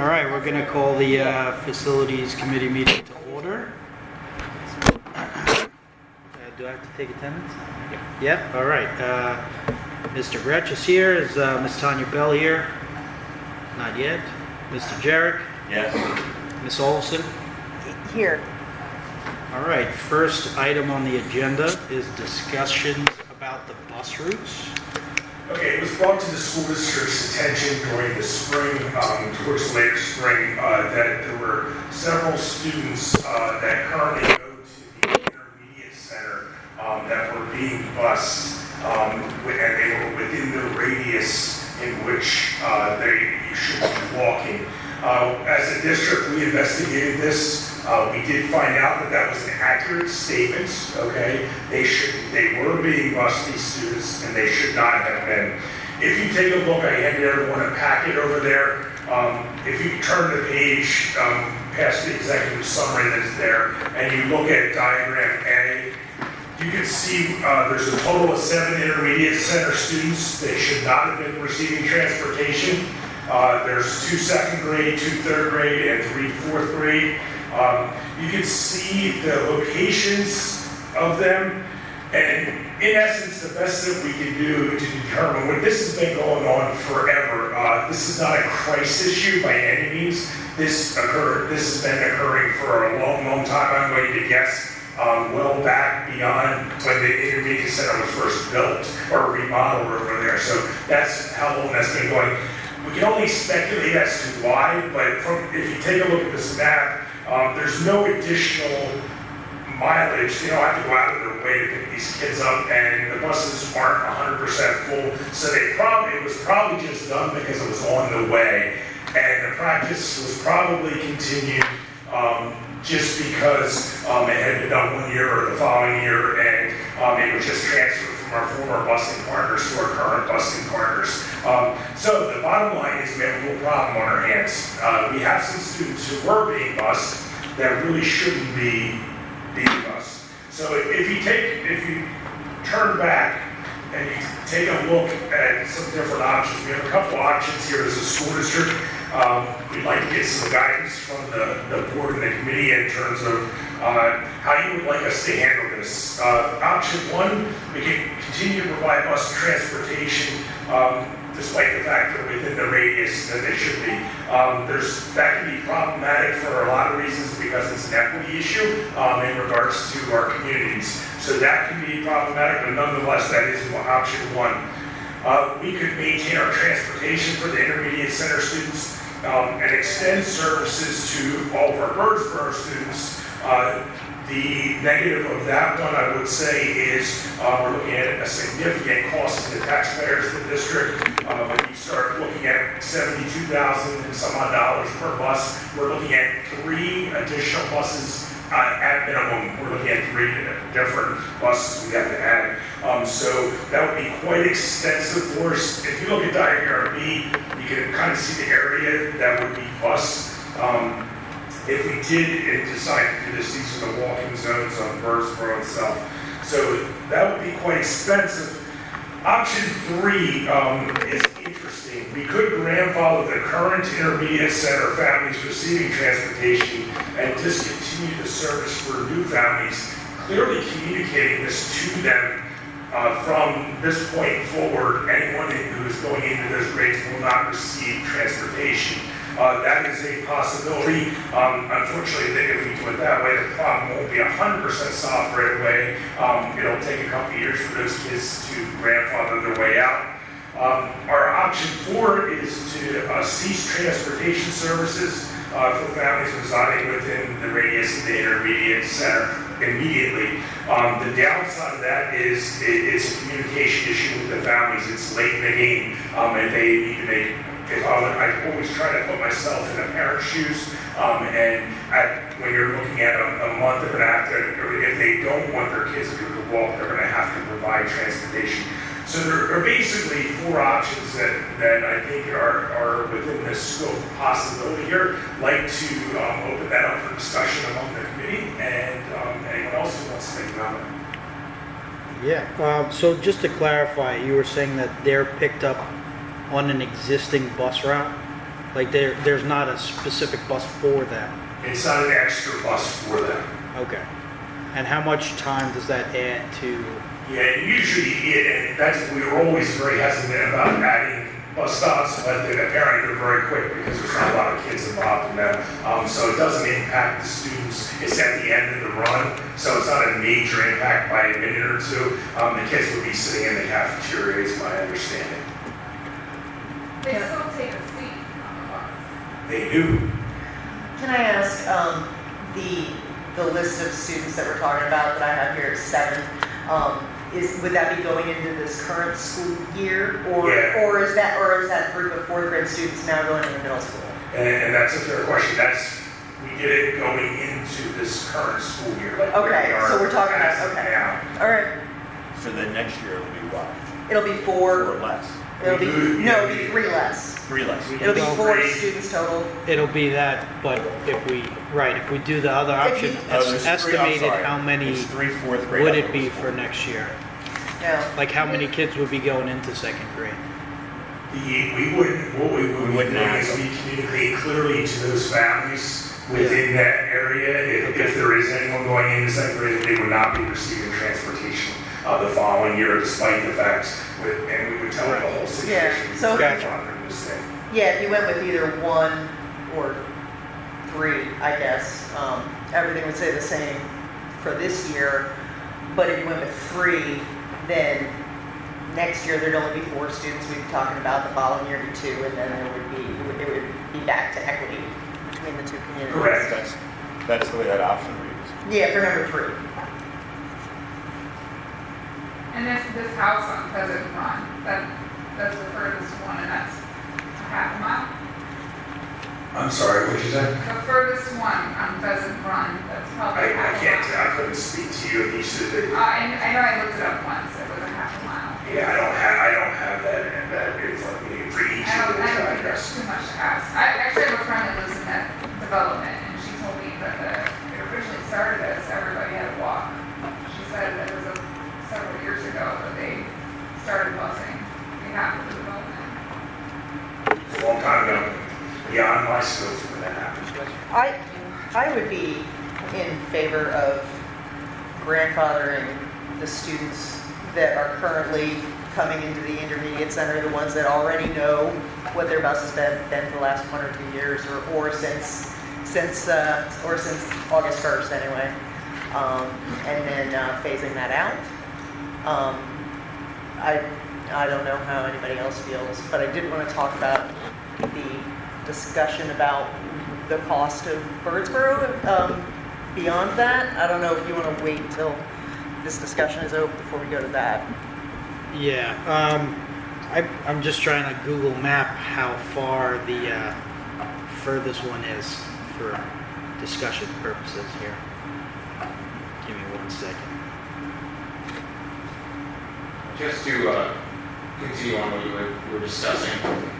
All right, we're going to call the Facilities Committee meeting to order. Do I have to take attendance? Yep, all right. Mr. Gretsch is here. Is Ms. Tanya Bell here? Not yet. Mr. Jarrett? Yes. Ms. Olson? Here. All right, first item on the agenda is discussions about the bus routes. Okay, it was brought to the school district's attention during the spring, towards later spring, that there were several students that currently go to the intermediate center that were being bused, and they were within the radius in which they should be walking. As a district, we investigated this. We did find out that that was an accurate statement, okay? They were being bused, these students, and they should not have been. If you take a look, I handed everyone a packet over there. If you turn the page past the executive summary that's there, and you look at diagram A, you can see there's a total of 7 intermediate center students. They should not have been receiving transportation. There's 2 second grade, 2 third grade, and 3 fourth grade. You can see the locations of them, and in essence, the best that we can do to determine what this has been going on forever. This is not a crisis issue by any means. This has been occurring for a long, long time. I'm going to guess well back beyond when the intermediate center was first built or remodeled over there. So that's how long that's been going. We can only speculate as to why, but if you take a look at this map, there's no additional mileage. They don't have to go out of their way to pick these kids up, and the buses aren't 100% full. So it was probably just done because it was on the way, and the practice was probably continued just because it had been done one year or the following year, and it was just transferred from our former busing partners to our current busing partners. So the bottom line is we have a little problem on our hands. We have some students who were being bused that really shouldn't be being bused. So if you turn back and you take a look at some different options, we have a couple options here as a school district. We'd like to get some guidance from the board and the committee in terms of how you would like us to handle this. Option 1, we can continue to provide bus transportation despite the fact that within the radius that they should be. That can be problematic for a lot of reasons because it's an equity issue in regards to our communities. So that can be problematic, but nonetheless, that is option 1. We could maintain our transportation for the intermediate center students and extend services to all of our Birdsboro students. The negative of that one, I would say, is we're looking at a significant cost to the taxpayers of the district. When you start looking at $72,000 and some odd dollars per bus, we're looking at 3 additional buses at minimum. We're looking at 3 different buses we have to add. So that would be quite extensive for us. If you look at diagram B, you can kind of see the area that would be bused. If we did decide to do this, these are the walking zones on Birdsboro itself. So that would be quite expensive. Option 3 is interesting. We could grandfather the current intermediate center families receiving transportation and discontinue the service for new families, clearly communicating this to them. From this point forward, anyone who is going into those grades will not receive transportation. That is a possibility. Unfortunately, if we do it that way, the problem won't be 100% solved right away. It'll take a couple years for those kids to grandfather their way out. Our option 4 is to cease transportation services for families residing within the radius of the intermediate center immediately. The downside of that is it's a communication issue with the families. It's late in the game, and they need to make. I always try to put myself in the parent's shoes, when you're looking at a month, they're going to have to, if they don't want their kids to do the walk, they're going to have to provide transportation. So there are basically 4 options that I think are within the scope of possibility here. I'd like to open that up for discussion among the committee and anyone else who wants to make a comment. Yeah, so just to clarify, you were saying that they're picked up on an existing bus route? Like there's not a specific bus for them? It's not an extra bus for them. Okay. And how much time does that add to? Yeah, usually, and we were always very hesitant about adding bus stops, but apparently they're very quick because there's not a lot of kids involved in them. So it doesn't impact the students. It's at the end of the run, so it's not a major impact by a minute or two. The kids would be sitting in the cafeteria, is my understanding. They still take a seat on the bus. They do. Can I ask, the list of students that we're talking about that I have here is 7, would that be going into this current school year? Yeah. Or is that group of 4th grade students now going into middle school? And that's a fair question. We get it going into this current school year. Like where Okay, we are so we're talking as about, of okay. now. All right, So then next year it'll be what? it'll be 4 4, less? it'll be, Yeah, no, it'll be 3 less. 3 less? It'll be Well, 4 three. students total. It'll be that, but if we do the other If option, you- Oh, there's three- I'm estimated sorry. how many It's 3 4th grade. would it be for next year? No, Like how many kids would be going into 2nd grade? What we would be wouldn't doing ask is we communicate clearly to those families within that area. If Okay. there is anyone going into 2nd grade, they would not be receiving transportation the following year, despite the fact, and we would tell them the whole situation. Yeah, so- Gotcha. Monitoring this thing. yeah, if you went with either 1 or 3, I guess, everything would stay the same for this year. But if you went with 3, then next year there'd only be 4 students we'd be talking about. The following year would be 2, and then it would be back to equity between the 2 communities. Correct. That's the way that option reads. Yeah, for number 3. And this house on Pheasant Run, that's the furthest one, and that's a half mile. I'm sorry, what did you say? The furthest one on Pheasant Run, that's probably I half a can't, mile. I couldn't speak to you if you said that. I know I looked it up once, it was a half a mile. Yeah, I don't have that in front of me for each I of don't those think that's addresses. too much to ask. I actually have a friend that lives in that development, and she told me that it originally started as everybody had to walk. She said that it was several years ago that they started busing behalf of the development. A long time ago, beyond my scope when that happened. I would be in favor of grandfathering the students that are currently coming into the intermediate center, the ones that already know what their bus has been for the last 1 or 2 years, or since August 1st anyway, and then phasing that out. I don't know how anybody else feels, but I did want to talk about the discussion about the cost of Birdsboro. Beyond that, I don't know if you want to wait until this discussion is over before we go to that. Yeah, I'm just trying to Google map how far the furthest one is for discussion purposes here. Give me 1 second. Just to continue on what you were discussing,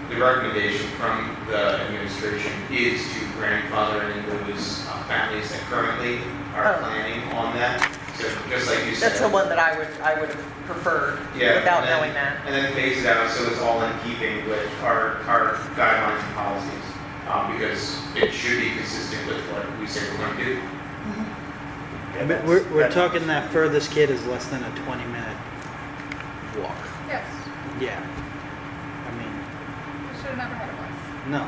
the recommendation from the administration is to grandfather in those families that currently are Oh. planning on that. So just like you said. That's the one that I would have preferred Yeah, without and then- knowing that. And then phase it out so it's all in keeping with our guidelines and policies, because it should be consistent with what we say we're going to do. Yeah, But we're talking that furthest kid is less than a 20-minute walk. Yes, Yeah. I mean, we should have never had a bus. no.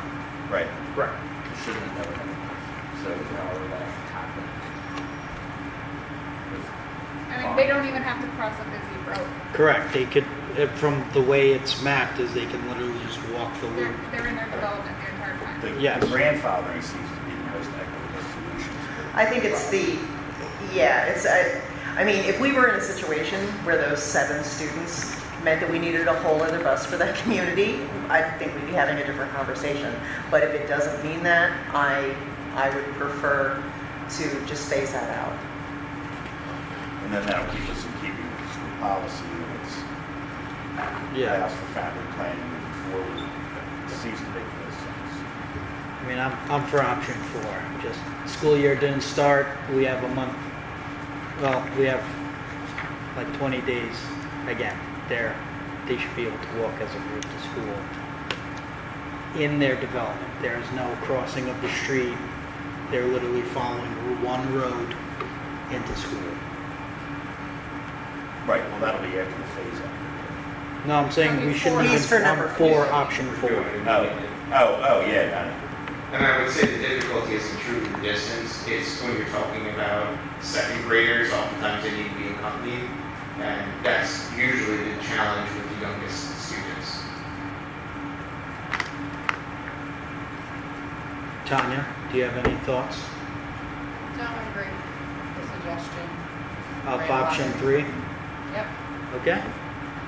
Right. Right. You shouldn't have never done it. So now that happened. I mean, they don't even have to cross a busy road. Correct. They could, from the way it's mapped, is they can literally just walk the loop. They're in their development the entire time. The Yes. the grandfathering seems to be the most equitable solution. I think it's I mean, if we were in a situation where those 7 students meant that we needed a whole other bus for that community, I think we'd be having a different conversation. But if it doesn't mean that, I would prefer to just phase that out. And then that'll keep us in keeping with the school policy and it's Yeah. asked for family planning moving forward. It seems to make no sense. I mean, I'm for option 4. Just school year didn't start. We have a month. Well, we have like 20 days. Again, they should be able to walk as a group to school. in their development. There is no crossing of the street. They're literally following one road into school. Right, well, that'll be after the phase out. No, I'm saying we shouldn't He's for even number for four. option We're 4. doing it Oh, immediately. yeah, got it. And I would say the difficulty isn't truly the distance, it's when you're talking about second graders, oftentimes they need to be accompanied, and that's usually the challenge with the youngest students. Tanya, do you have any thoughts No, I agree. The suggestion. of Right, option option. 3? Yep. Okay.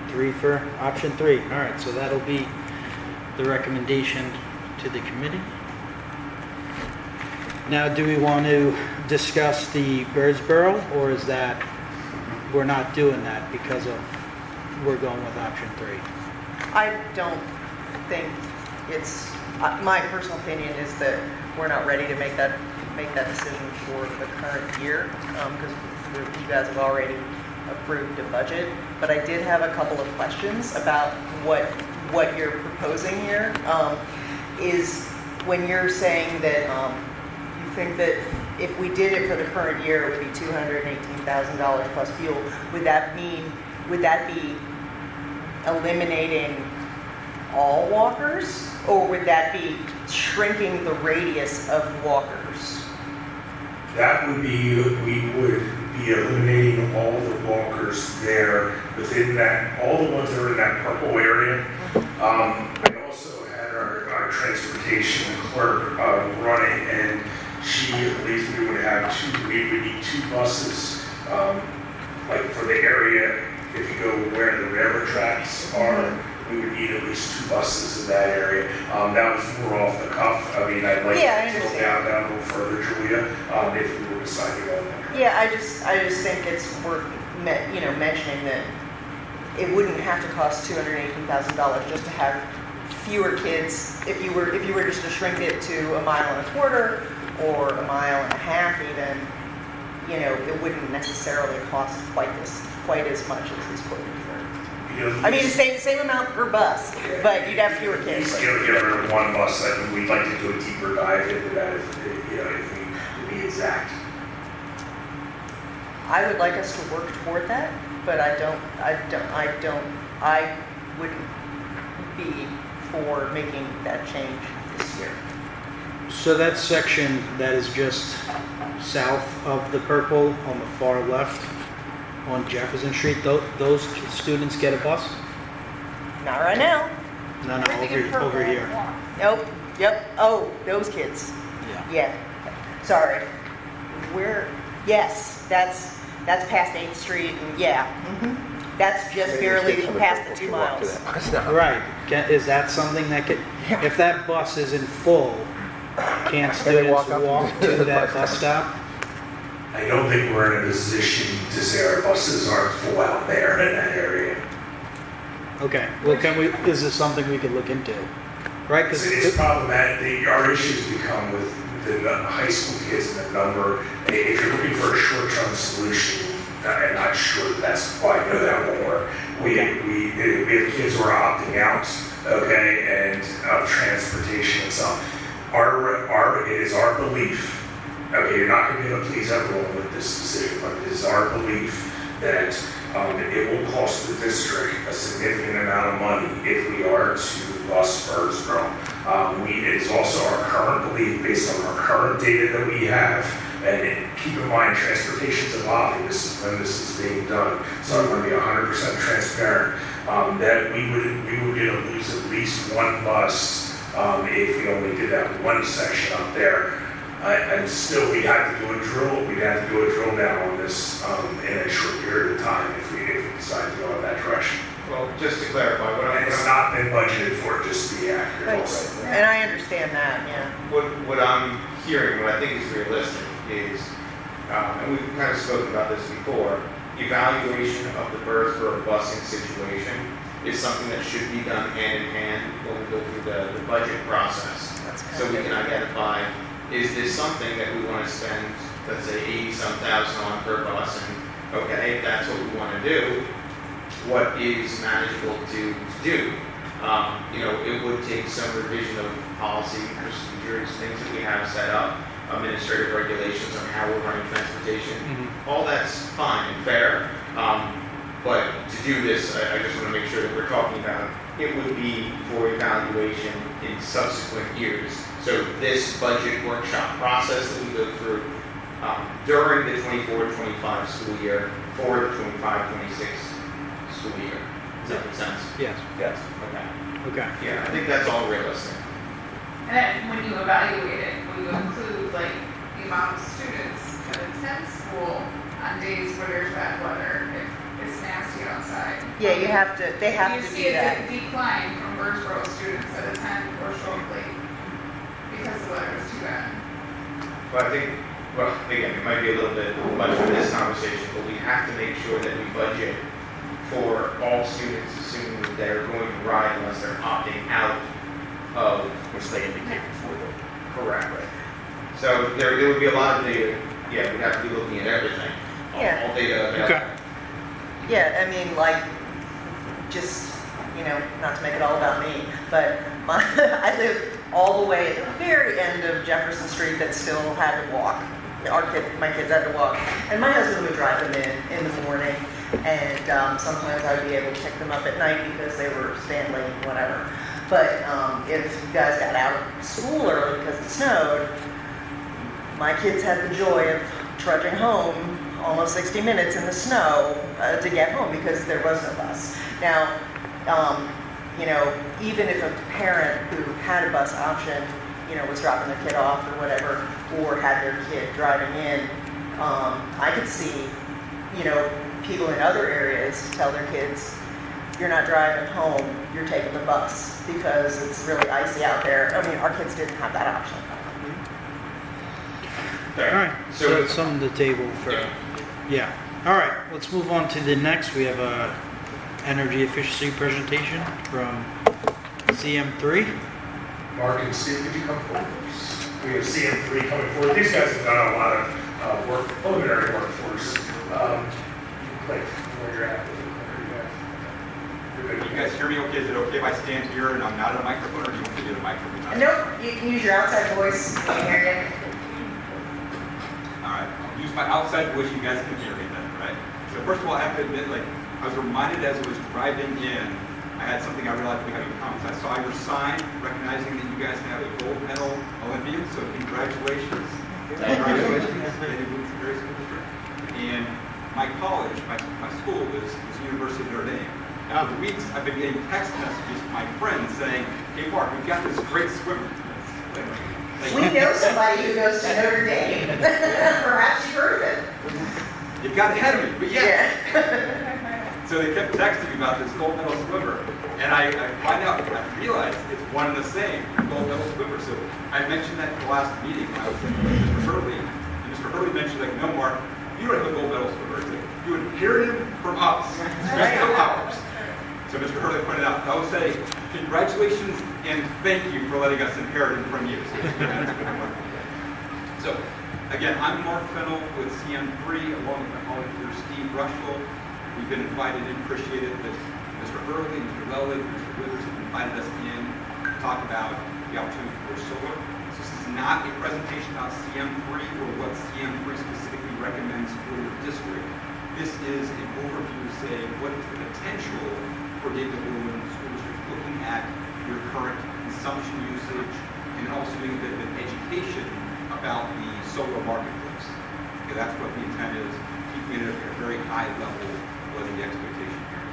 3 for option 3. All right, so that'll be the recommendation to the committee. Now, do we want to discuss the Birdsboro, or is that, we're not doing that because of, we're going with option 3? I don't think it's, my personal opinion is that we're not ready to make that decision for the current year, because you guys have already approved a budget. But I did have a couple of questions about what you're proposing here. Is when you're saying that you think that if we did it for the current year, it would be $218,000 plus fuel, would that be eliminating all walkers, or would that be shrinking the radius of walkers? That would be, we would be eliminating all the walkers there within that, all the ones that are in that purple area. I also had our transportation clerk running, and she believes we would need 2 buses, like for the area, if you go where the railroad tracks are, we would need at least 2 buses in that area. That was more off the cuff. I mean, I'd like Yeah, I to drill understand. down a little further, Julia, if we were deciding on that. Yeah, I just think it's worth mentioning that it wouldn't have to cost $218,000 just to have fewer kids. If you were just to shrink it to 1.25 miles or 1.5 miles even, it wouldn't necessarily cost quite as much as he's quoting for. You know, I mean, same amount per bus, but you'd have fewer At kids. least get rid of 1 bus. I mean, we'd like to do a deeper dive into that if we, to be exact. I would like us to work toward that, but I wouldn't be for making that change this year. So that section that is just south of the purple on the far left on Jefferson Street, those students get a bus? Not right now. No, Everything in purple over here. walk. Nope. Yep. Oh, those kids. Yeah. Yeah. Sorry. Yes, that's past 8th Street, and yeah. That's just barely past the 2 miles. Right. Is that something that could, if that bus isn't full, can't students walk to that bus stop? I don't think we're in a position to say our buses aren't full out there in that area. Okay, well, is this something we could look into? Right, because It's problematic. Our issues become with the high school kids and the number. If you're looking for a short-term solution, I'm not sure that's why I know that won't work. We have kids who are opting out, okay, and of transportation and stuff. It is our belief, okay, you're not going to be able to please everyone with this decision, but it is our belief that it will cost the district a significant amount of money if we are to bus Birdsboro. It is also our current belief, based on our current data that we have, and keep in mind, transportation's evolving. This is when this is being done, so I'm going to be 100% transparent, that we would lose at least 1 bus if we only did that 1 section up there. And still, we'd have to do a drill. We'd have to do a drill down on this in a short period of time if we decide to go in that direction. Well, just to clarify, And it's not been budgeted for, just to be accurate also. And I understand that, yeah. what I'm hearing, what I think is realistic is, and we've kind of spoken about this before, evaluation of the Birdsboro busing situation is something that should be done hand in hand when we go through the budget process. That's kind So of we can different. identify, is this something that we want to spend, let's say, 80-some thousand on per bus? And okay, if that's what we want to do, what is manageable to do? It would take some revision of policy, procedures, things that we have set up, administrative regulations on how we're running transportation. All that's fine and fair. But to do this, I just want to make sure that we're talking about it would be for evaluation in subsequent years. So this budget workshop process that we go through during the 24-25 school year for the 25-26 school year. Does that make sense? Yes. Yes. Okay. Okay. Yeah, I think that's all realistic. And then when you evaluate it, will you include like the amount of students that attend school on days where there's bad weather, if it's nasty outside? Yeah, they have You to see do a that. decline from Birdsboro students that attend or show up late because the weather is too bad. But I think, well, again, it might be a little bit much for this conversation, but we have to make sure that we budget for all students, assuming that they're going to ride unless they're opting out of. Which they indicate before the. Correct. So there would be a lot of data. Yeah, we'd have to be looking at everything. Yeah. All data available. Okay. Yeah, I mean, like, just, not to make it all about me, but I live all the way at the very end of Jefferson Street that still had to walk. My kids had to walk. And my husband would drive them in the morning, and sometimes I'd be able to pick them up at night because they were staying late, whatever. But if you guys got out of school early because it snowed, my kids had the joy of trudging home almost 60 minutes in the snow to get home because there was no bus. Now, even if a parent who had a bus option, was dropping their kid off or whatever, or had their kid driving in, I could see, people in other areas tell their kids, you're not driving home, you're taking the bus because it's really icy out there. I mean, our kids didn't have that option. Okay. All right. So it's on the table for. Yeah. All right. Let's move on to the next. We have a energy efficiency presentation from CM3. Mark and Steve, could you come forward? We have CM3 coming forward. These guys have done a lot of work, preliminary work for us. Click where you're at. Can you guys hear me okay? Is it okay if I stand here and I'm not at a microphone, or do you want me to get a microphone? And nope, you can use your outside voice. I can hear you. All right, I'll use my outside voice, you guys can hear me then, right? So first of all, I have to admit, I was reminded as I was driving in, I had something I realized we had in common. I saw your sign recognizing that you guys have a gold medal Olympian, so congratulations. Congratulations. Very school district. And my college, my school is University of Notre Dame. Now, for weeks, I've been getting text messages from my friends saying, hey, Mark, we've got this great swimmer. We know somebody who goes to Notre Dame. Perhaps you've heard of it. You got ahead of me, but yeah. Yeah. So they kept texting me about this gold medal swimmer. And I realized it's one and the same, gold medal swimmer. So I mentioned that at the last meeting when I was with Mr. Hurley. And Mr. Hurley mentioned, no, Mark, you don't have a gold medal swimmer. You would hear him from us. Just no ours. So Mr. Hurley pointed out, I would say, congratulations and thank you for letting us inherit it from you. So again, I'm Mark Fennell with CM3, along with my colleague here, Steve Rushville. We've been invited and appreciated that Mr. Hurley, Mr. Lellig, Mr. Withers have invited us in to talk about the opportunity for solar. So this is not a presentation about CM3 or what CM3 specifically recommends for your district. This is an overview saying what is the potential for David Bloom School District, looking at your current consumption usage and also doing a bit of an education about the solar marketplace. Okay, that's what the intent is, keeping it at a very high level was the expectation here.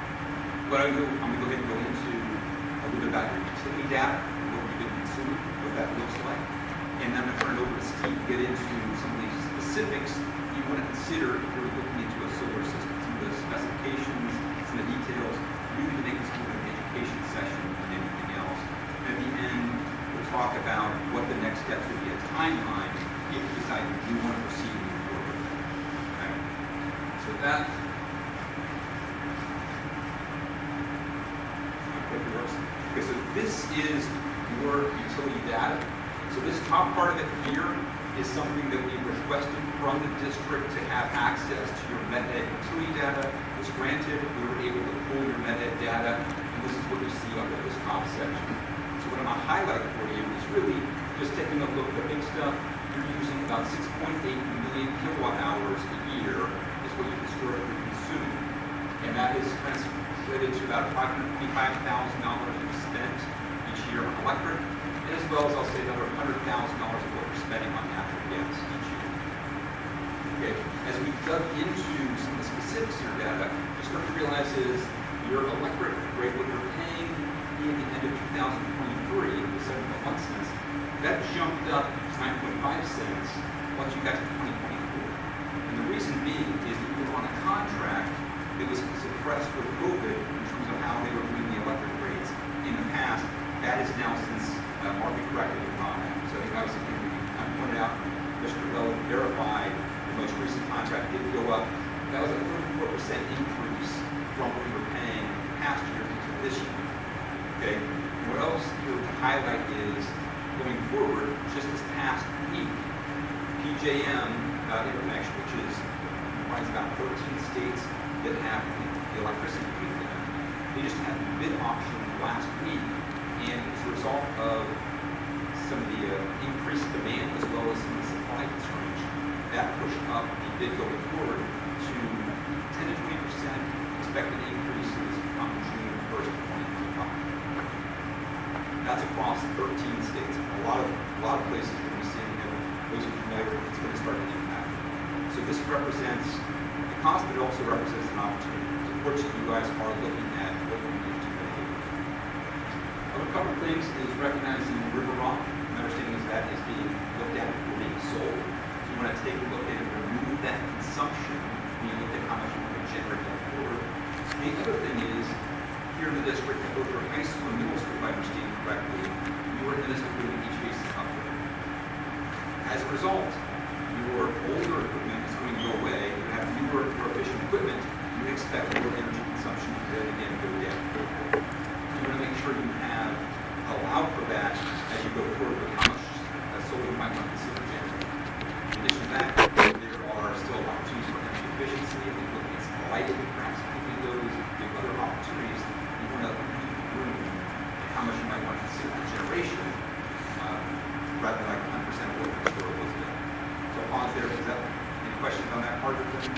What I'm going to go ahead and go into a little bit about your utility data, what we've been consuming, what that looks like, and then I'm going to turn it over to Steve to get into some of these specifics you want to consider if you're looking into a solar system, some of the specifications, some of the details, really to make this more of an education session than anything else. And at the end, we'll talk about what the next steps would be, a timeline if you decide you want to proceed and move forward. Okay? So with that, okay, so this is your utility data. So this top part of it here is something that we requested from the district to have access to your MedEd utility data. It was granted. We were able to pull your MedEd data and this is what you see under this top section. So what I'm going to highlight for you is really just taking a look at the big stuff. You're using about 6.8 million kilowatt hours a year is what you historically consume. And that is translated to about $525,000 spent each year on electric, as well as I'll say another $100,000 of what you're spending on natural gas each year. Okay, as we dug into some of the specifics of your data, you start to realize is your electric rate, what you're paying in the end of 2023, the 7.1 cents, that jumped up to 9.5 cents once you got to 2024. And the reason being is that you were on a contract that was suppressed with COVID in terms of how they were doing the electric rates in the past. That is now since market corrected and gone out. So I think obviously I pointed out, Mr. Bell verified the most recent contract did go up. That was a 34% increase from what we were paying past year to this year. Okay. And what else here to highlight is going forward, just this past week, PJM Interconnection, which is comprises about 13 states that have the electricity between them. They just had a bid auction last week, and as a result of some of the increased demand as well as some of the supply constraints, that pushed up the bid going forward to 10 to 20% expected increases on June 1st, 2025. That's across 13 states. A lot of places we're going to be seeing, those who are familiar with it's going to start to impact. So this represents the cost, but it also represents an opportunity. So fortunately, you guys are looking at what we need to mitigate. Other couple things is recognizing River Rock and understanding is that is being looked at for being sold. So you want to take a look at and remove that consumption when you look at how much you can generate going forward. The other thing is, here in the district, at both your high school and middle school, if I understand correctly, you are in the district doing HVAC upgrade. As a result, your older equipment is going to go away. You have newer, more efficient equipment. You expect lower energy consumption to then again go down. So you want to make sure you have allowed for that as you go forward with how much solar you might want to consider generating. In addition to that, there are still opportunities for energy efficiency. I think looking at some lighting, perhaps keeping those, the other opportunities. You want to leave room how much you might want to consider for generation, rather than like 100% of what the store was doing. So I'll pause there. Is that any questions on that part of the thing?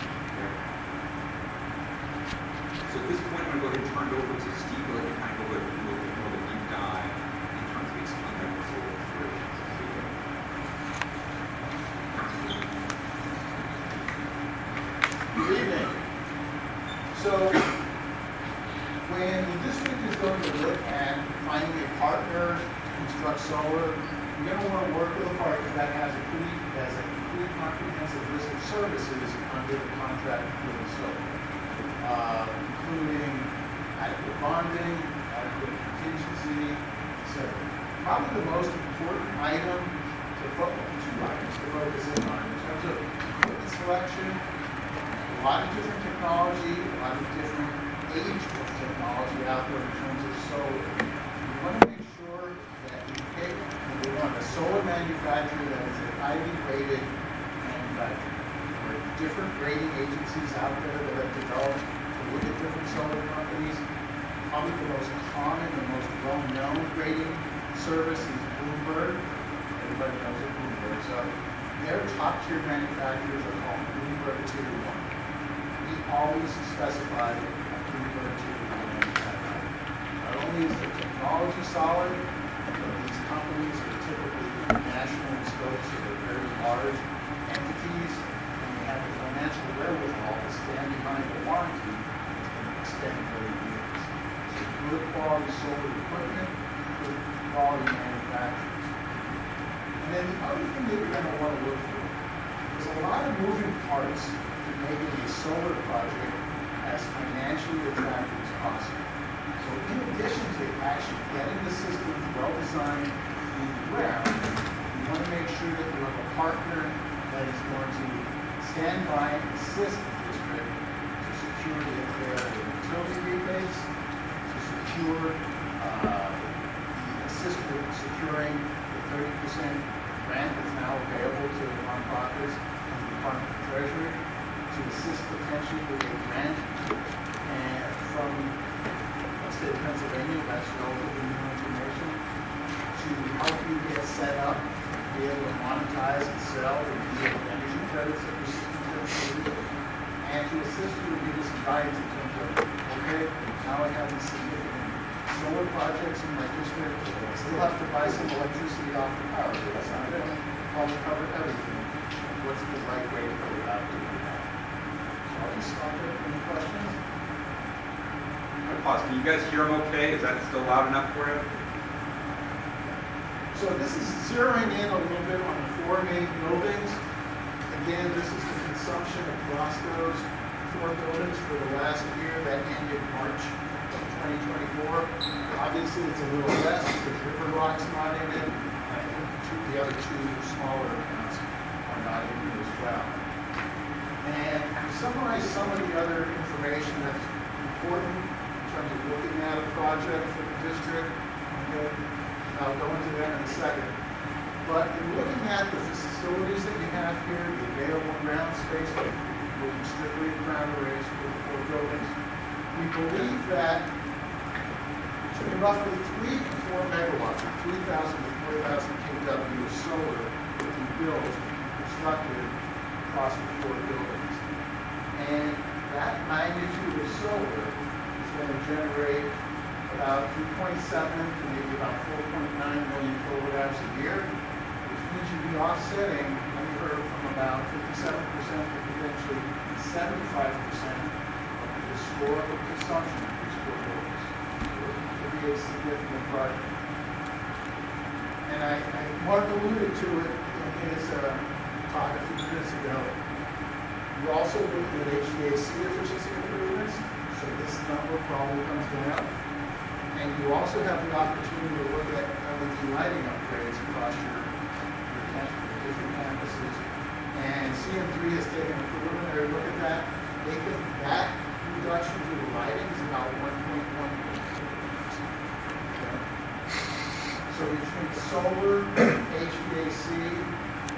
So at this point, I'm going to go ahead and turn it over to Steve to let you kind of go ahead and do a little more of a deep dive in terms of explaining that with solar operations. Good evening. So, when the district is going to look at finding a partner to construct solar, you're going to want to work with a partner that has a complete comprehensive list of services under the contract with the solar, including adequate bonding, adequate contingency, etc. Probably the most important item to focus in on in terms of equipment selection. A lot of different technology, a lot of different age of technology out there in terms of solar. You want to make sure that you pick, number one, a solar manufacturer that is a highly rated manufacturer. There are different rating agencies out there that have developed to look at different solar companies. Probably the most common, the most well-known rating service is Bloomberg. Everybody knows it, Bloomberg. So their top-tier manufacturers are called Bloomberg Tier 1. We always specify a Bloomberg Tier 1 manufacturer. Not only is the technology solid, but these companies are typically national in scope, so they're very large entities, and they have the financial wherewithal to stand behind the warranty and extend 30 years. So good quality solar equipment, good quality manufacturers. And then the other thing that you're going to want to look for is a lot of moving parts to making a solar project as financially attractive as possible. So in addition to actually getting the systems well designed in the ground, you want to make sure that you have a partner that is going to stand by and assist the district to secure their utility rebates, to secure assist with securing the 30% grant that's now available to nonprofits from the Department of Treasury, to assist potentially with a grant and from a state of Pennsylvania, that's relatively new information, to help you get set up, be able to monetize and sell the renewable energy credits that we use, and to assist you and give you some guidance in terms of, okay, now I have these significant solar projects in my district, I still have to buy some electricity off the power grid, that's not it, probably cover everything. What's the right way to go about doing that? So I'll just stop there. Any questions? Pause, can you guys hear them okay? Is that still loud enough for you? So this is zeroing in a little bit on the four main buildings. Again, this is the consumption across those four buildings for the last year that ended March of 2024. Obviously, it's a little less because River Rock's not in it. I think the other two smaller accounts are not in it as well. And to summarize some of the other information that's important in terms of looking at a project for the district, okay, I'll go into that in a second. But in looking at the facilities that you have here, the available ground space, looking strictly at ground arrays for the four buildings, we believe that between roughly 3 to 4 megawatts, or 3,000 to 4,000 kW of solar will be built, constructed across the four buildings. And that magnitude of solar is going to generate about 3.7 to maybe about 4.9 million kilowatt hours a year, which means you'd be offsetting anywhere from about 57% to potentially 75% of the historical consumption of these four buildings. So it could be a significant project. And Mark alluded to it in his talk a few minutes ago. We're also looking at HVAC efficiency improvements, so this number probably comes down. And you also have the opportunity to look at LED lighting upgrades across your different campuses. And CM3 has taken a preliminary look at that. They think that reduction to the lighting is about 1.1 million. Okay. So between solar, HVAC,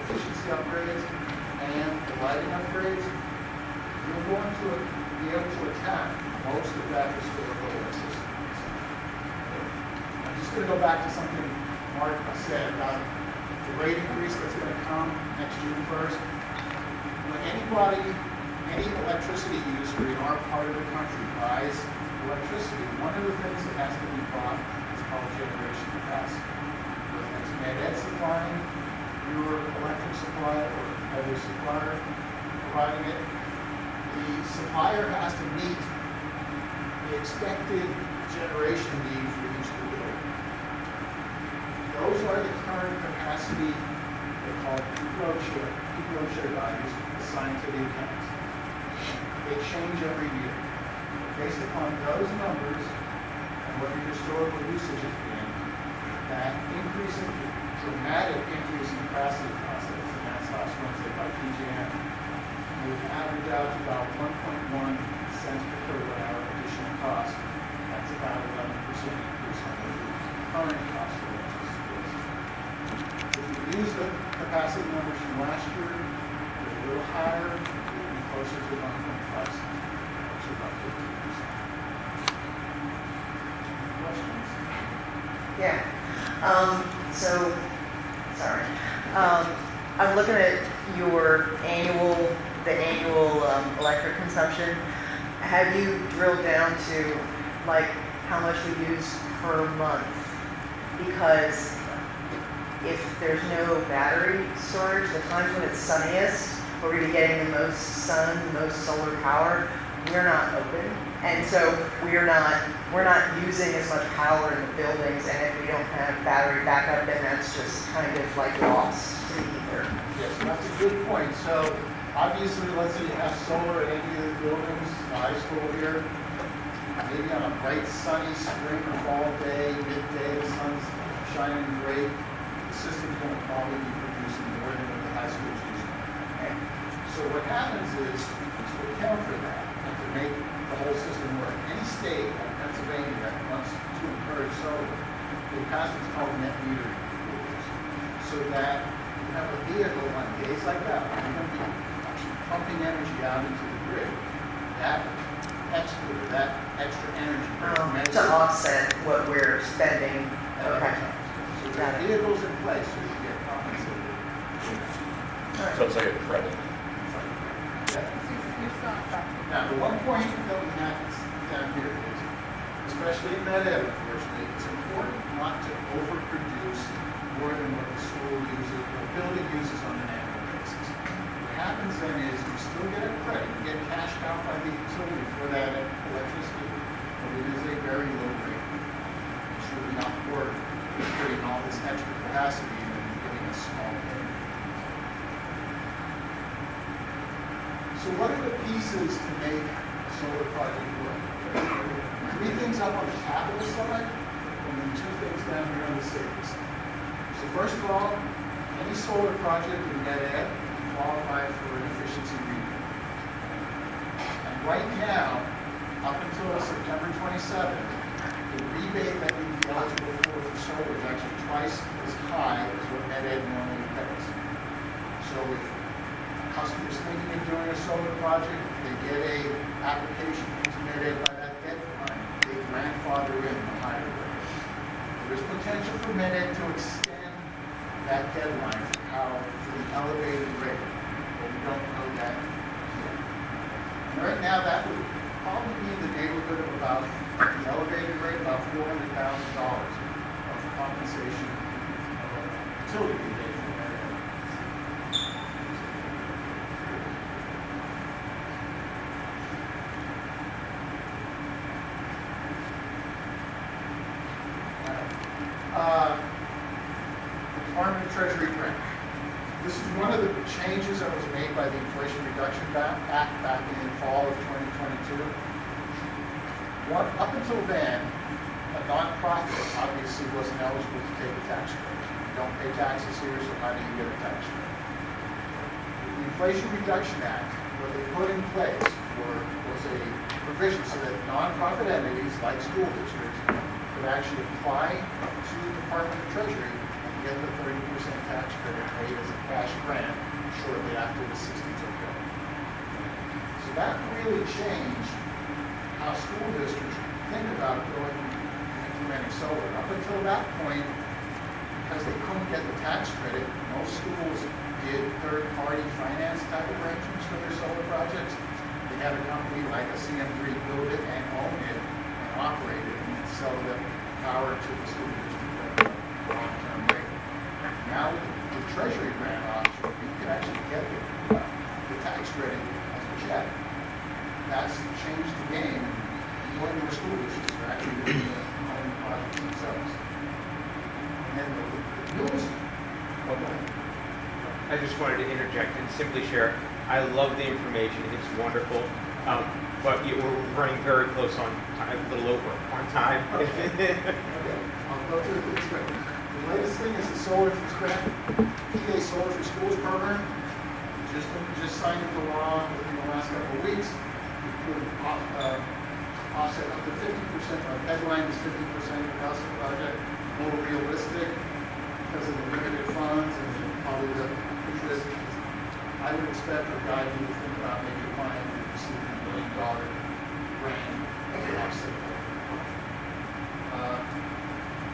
efficiency upgrades, and the lighting upgrades, you're going to be able to attack most of that historical electricity. I'm just going to go back to something Mark said about the rate increase that's going to come next June 1st. When anybody, any electricity user in our part of the country buys electricity, one of the things that has to be bought is called generation capacity. Whether it's Med-Ed supplying your electric supply or other supplier providing it, the supplier has to meet the expected generation need for each of the building. Those are the current capacity, they're called peak load share values assigned to the accounts. They change every year. Based upon those numbers and what your historical usage has been, that dramatic increase in capacity costs, and that's last Wednesday by PJM, would average out to about 1.1 cents per kilowatt hour additional cost. That's about 11% increase on the current cost of electricity. If you use the capacity numbers from last year, they're a little higher, it would be closer to 1.5 cents, which is about 15%. Questions? Yeah. Sorry. I'm looking at your annual electric consumption. Have you drilled down to like how much we use per month? Because if there's no battery storage, the times when it's sunniest, where we're getting the most sun, the most solar power, we're not open. And so we're not using as much power in the buildings, and if we don't have battery backup, then that's just kind of like lost to the ether. Yes, that's a good point. So obviously, let's say you have solar at any of the buildings, the high school here, maybe on a bright sunny spring or fall day, midday, the sun's shining great, the system's going to probably be producing more than what the high school's using. Okay. So what happens is, to account for that, and to make the whole system work, any state like Pennsylvania that wants to encourage solar, they pass what's called net metering rules, so that you have a vehicle on days like that, when you're going to be actually pumping energy out into the grid, that exclude that extra energy. To offset what we're spending. Okay. So there are vehicles in place, so you get compensated. So it's like a credit. Yeah. You saw that. Now, the one point that we have down here is, especially in med ed, unfortunately, it's important not to overproduce more than what the school uses, or the building uses on an annual basis. What happens then is you still get a credit, you get cashed out by the utility for that electricity, but it is a very low rate. It's really not worth putting all this extra capacity in and giving a small payment. So what are the pieces to make a solar project work? 3 things up on the capital side, and then 2 things down here on the savings side. So first of all, any solar project in med ed can qualify for an efficiency rebate. And right now, up until September 27th, the rebate that you'd be eligible for solar is actually twice as high as what med ed normally pays. So if customers thinking of doing a solar project, they get a application into med ed by that deadline, they grandfather in the higher rate. There's potential for med ed to extend that deadline for the elevated rate, but we don't know that yet. And right now, that would probably be in the neighborhood of about, the elevated rate, about $400,000 of compensation of utility rebate for med ed. Department of Treasury grant. This is one of the changes that was made by the Inflation Reduction Act back in fall of 2022. Up until then, a nonprofit obviously wasn't eligible to take a tax credit. You don't pay taxes here, so how do you get a tax credit? The Inflation Reduction Act, what they put in place was a provision so that nonprofit entities like school districts could actually apply to the Department of Treasury and get the 30% tax credit paid as a cash grant shortly after the 60 took over. So that really changed how school districts think about going and implementing solar. Up until that point, because they couldn't get the tax credit, most schools did third-party finance type arrangements for their solar projects. They had a company like a CM3 build it and own it and operate it and then sell the power to the school district at a long-term rate. Now with the Treasury grant option, you can actually get the tax credit as a check. That's changed the game. More and more school districts are actually doing the own projects themselves. And then the newest, I just wanted to interject and simply share. I love the information. It's wonderful. But we're running very close on time, a little over on time. Okay, I'll go through this quick. The latest thing is the Solar for Grant, PA Solar for Schools program. Just signed into law within the last couple of weeks. We could offset up to 50%. Our headline is 50% of the cost of the project. More realistic because of the limited funds and probably the interest. I would expect or guide you to think about maybe applying to receive $1 million grant to offset that.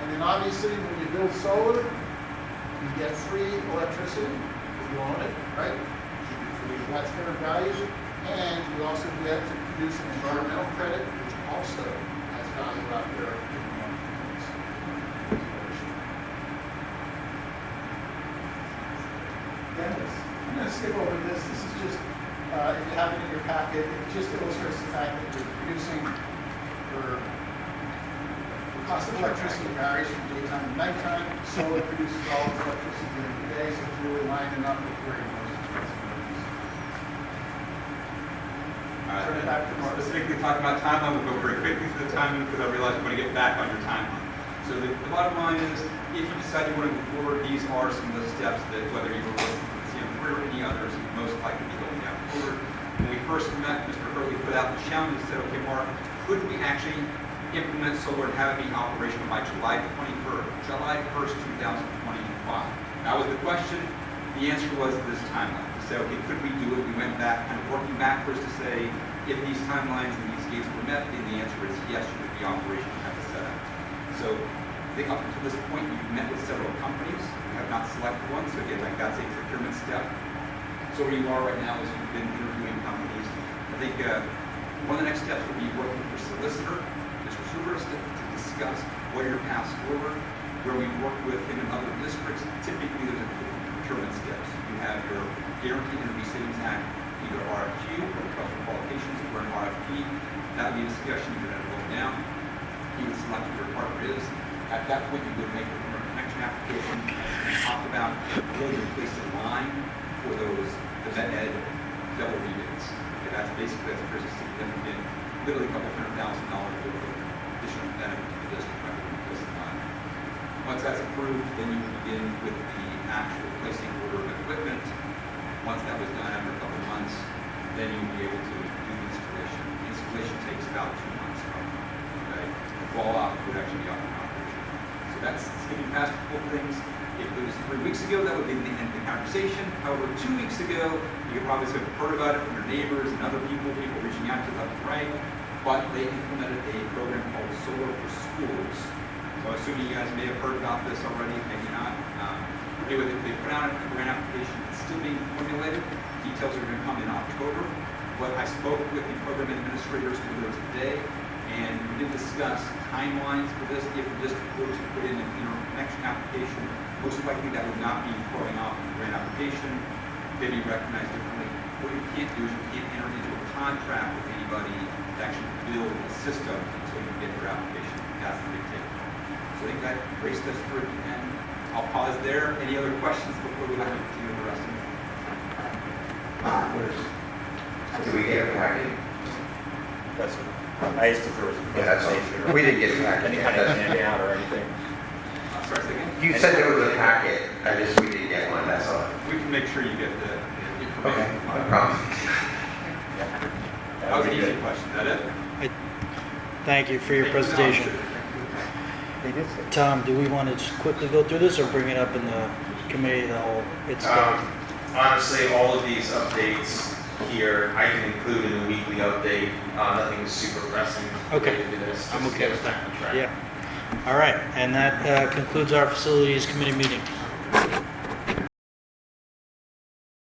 And then obviously when you build solar, you get free electricity if you own it, right? It should be free, that's fair value. And you also get to produce an environmental credit, which also has value out there in the marketplace. Dennis, I'm going to skip over this. This is just, if you have it in your packet, it just illustrates the fact that you're producing your the cost of electricity varies from daytime to nighttime. Solar produces all its electricity during the day, so it's really lining up with where your most expensive energy is. Turn it back to Mark. Specifically talking about timeline, we'll go very quickly through the timeline because I realize we're going to get back on your timeline. So the bottom line is, if you decide you want to move forward, these are some of the steps that whether you were working with CM3 or any others, you most likely be going down forward. When we first met, Mr. Hurley put out the challenge and said, okay, Mark, could we actually implement solar and have it be operational by July 1st, 2025? That was the question. The answer was this timeline. We said, okay, could we do it? We went back, kind of working backwards to say, if these timelines and these dates were met, then the answer is yes, you would be operational at the setup. So I think up until this point, you've met with several companies, you have not selected one, so again, like that's a procurement step. So where you are right now is you've been interviewing companies. I think one of the next steps would be working with your solicitor, Mr. Schubers, to discuss what are your paths forward. Where we've worked with him in other districts, typically there's a procurement steps. You have your Guaranteed Energy Savings Act, either RFQ or request for qualifications, or an RFP. That would be a discussion you're going to vote down. He would select who your partner is. At that point, you would make the connection application and talk about really your place in line for those, the vet ed double rebates. Okay, that's basically, that's pretty significant, literally a couple $100,000 worth of additional benefit to the district by being placed in line. Once that's approved, then you would begin with the actual placing order of equipment. Once that was done after a couple of months, then you would be able to do the installation. The installation takes about 2 months from, okay? The fall off would actually be up in operation. So that's skipping past a couple of things. If it was 3 weeks ago, that would be the end of the conversation. However, 2 weeks ago, you could probably have heard about it from your neighbors and other people reaching out to left and right, but they implemented a program called Solar for Schools. So assuming you guys may have heard about this already, maybe not. Anyway, they put out a grant application. It's still being formulated. Details are going to come in October. But I spoke with the program administrators earlier today, and we did discuss timelines for this. If the district were to put in an interconnection application, most likely that would not be throwing off the grant application. They'd be recognized differently. What you can't do is you can't enter into a contract with anybody to actually build a system until you get your application. That's the big take. So I think that raced us through at the end. I'll pause there. Any other questions before we continue the rest of it? Did we get a packet? That's what, I asked if there was a Yeah, that's presentation. all. We didn't get a packet. Any kind of handout or anything? Sorry, say again? You said there was a packet, we didn't get one, that's all. We can make sure you get the Okay, information. no problem. That was an easy question. Is that it? Thank you for your presentation. Tom, do we want to just quickly go through this or bring it up in the committee of the whole? It's Honestly, all of these updates here, I can include in the weekly update. Nothing super pressing. Okay. related to this. I'm Just okay get with us back on track. Yeah. All right, and that concludes our facilities committee meeting.